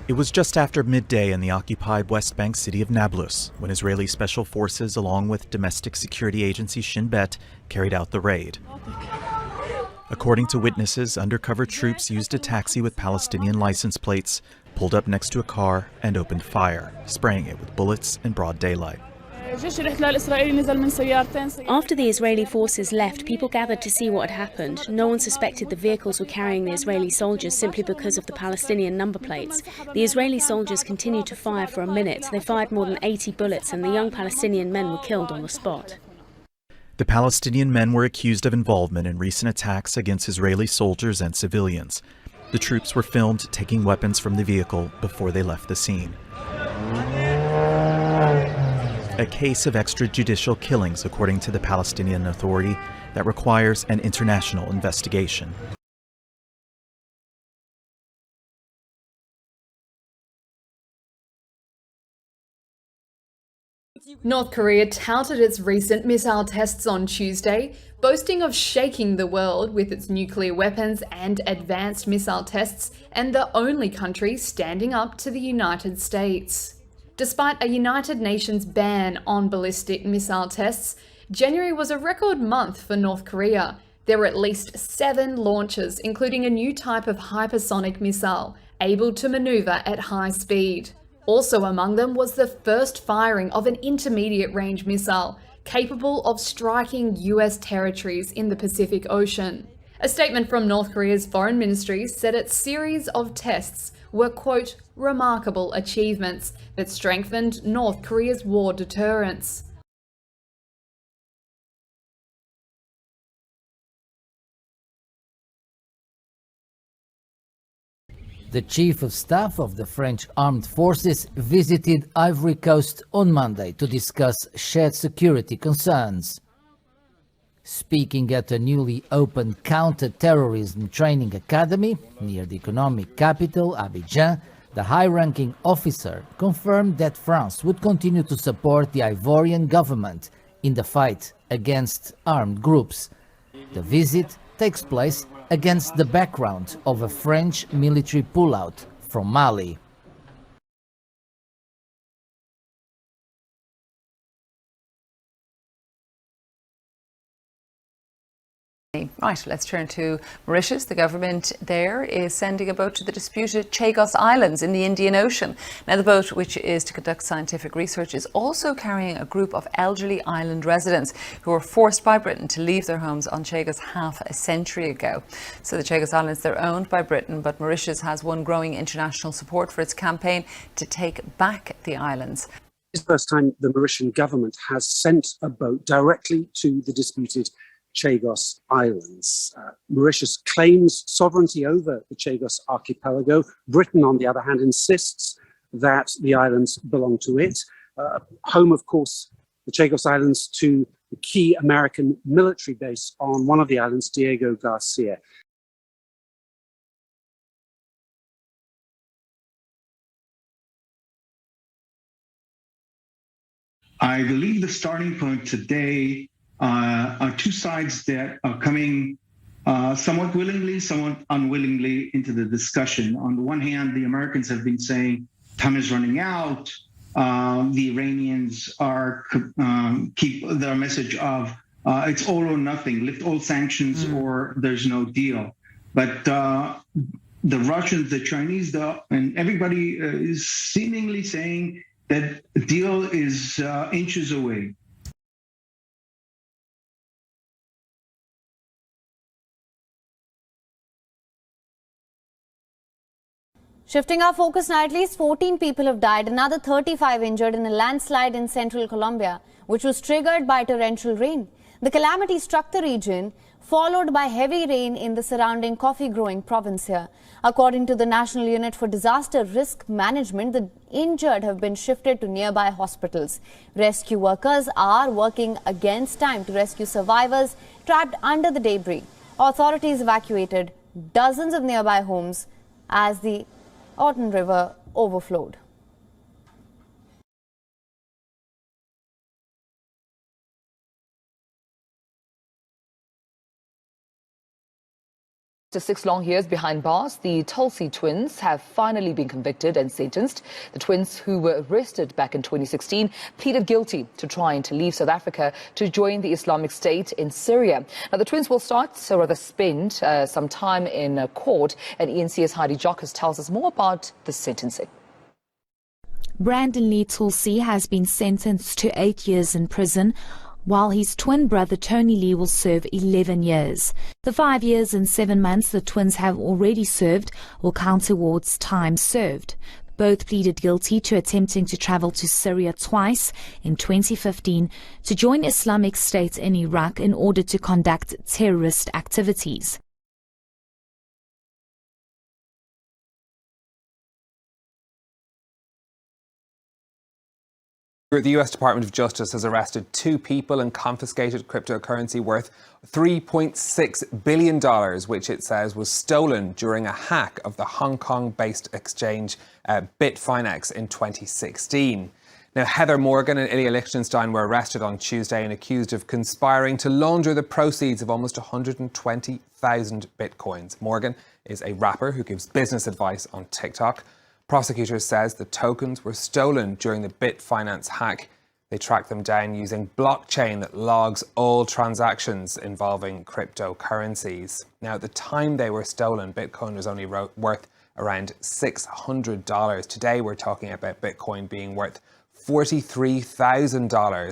It was just after midday in the occupied West Bank city of Nablus when Israeli special forces, along with domestic security agency Shin Bet, carried out the raid. According to witnesses, undercover troops used a taxi with Palestinian license plates, pulled up next to a car, and opened fire, spraying it with bullets in broad daylight. After the Israeli forces left, people gathered to see what had happened. No one suspected the vehicles were carrying the Israeli soldiers simply because of the Palestinian number plates. The Israeli soldiers continued to fire for a minute. They fired more than 80 bullets, and the young Palestinian men were killed on the spot. The Palestinian men were accused of involvement in recent attacks against Israeli soldiers and civilians. The troops were filmed taking weapons from the vehicle before they left the scene. A case of extrajudicial killings, according to the Palestinian Authority, that requires an international investigation. North Korea touted its recent missile tests on Tuesday, boasting of shaking the world with its nuclear weapons and advanced missile tests, and the only country standing up to the United States. Despite a United Nations ban on ballistic missile tests, January was a record month for North Korea. There were at least 7 launches, including a new type of hypersonic missile, able to maneuver at high speed. Also among them was the first firing of an intermediate-range missile, capable of striking US territories in the Pacific Ocean. A statement from North Korea's foreign ministry said its series of tests were, quote, remarkable achievements that strengthened North Korea's war deterrence. The Chief of Staff of the French Armed Forces visited Ivory Coast on Monday to discuss shared security concerns. Speaking at a newly opened counter-terrorism training academy near the economic capital, Abidjan, the high-ranking officer confirmed that France would continue to support the Ivorian government in the fight against armed groups. The visit takes place against the background of a French military pullout from Mali. Right, let's turn to Mauritius. The government there is sending a boat to the disputed Chagos Islands in the Indian Ocean. Now, the boat, which is to conduct scientific research, is also carrying a group of elderly island residents who were forced by Britain to leave their homes on Chagos half a century ago. So the Chagos Islands, they're owned by Britain, but Mauritius has won growing international support for its campaign to take back the islands. It's the first time the Mauritian government has sent a boat directly to the disputed Chagos Islands. Mauritius claims sovereignty over the Chagos archipelago. Britain, on the other hand, insists that the islands belong to it. Home, of course, the Chagos Islands to the key American military base on one of the islands, Diego Garcia. I believe the starting point today are two sides that are coming somewhat willingly, somewhat unwillingly into the discussion. On the one hand, the Americans have been saying time is running out. The Iranians are keep their message of it's all or nothing, lift all sanctions or there's no deal. But the Russians, the Chinese, and everybody is seemingly saying that the deal is inches away. Shifting our focus now, at least 14 people have died, another 35 injured in a landslide in central Colombia, which was triggered by torrential rain. The calamity struck the region, followed by heavy rain in the surrounding coffee-growing province here. According to the National Unit for Disaster Risk Management, the injured have been shifted to nearby hospitals. Rescue workers are working against time to rescue survivors trapped under the debris. Authorities evacuated dozens of nearby homes as the Orton River overflowed. After 6 long years behind bars, the Thulsie twins have finally been convicted and sentenced. The twins, who were arrested back in 2016, pleaded guilty to trying to leave South Africa to join the Islamic State in Syria. Now, the twins will spend some time in court, and ENC's Heidi Jockus tells us more about the sentencing. Brandon Lee Thulsie has been sentenced to 8 years in prison, while his twin brother Tony Lee will serve 11 years. The 5 years and 7 months the twins have already served will count towards time served. Both pleaded guilty to attempting to travel to Syria twice in 2015 to join Islamic State in Iraq in order to conduct terrorist activities. The US Department of Justice has arrested 2 people and confiscated cryptocurrency worth $3.6 billion, which it says was stolen during a hack of the Hong Kong-based exchange Bitfinex in 2016. Now, Heather Morgan and Ilya Lichtenstein were arrested on Tuesday and accused of conspiring to launder the proceeds of almost 120,000 bitcoins. Morgan is a rapper who gives business advice on TikTok. Prosecutors says the tokens were stolen during the Bitfinex hack. They tracked them down using blockchain that logs all transactions involving cryptocurrencies. Now, at the time they were stolen, Bitcoin was only worth around $600. Today, we're talking about Bitcoin being worth $43,000.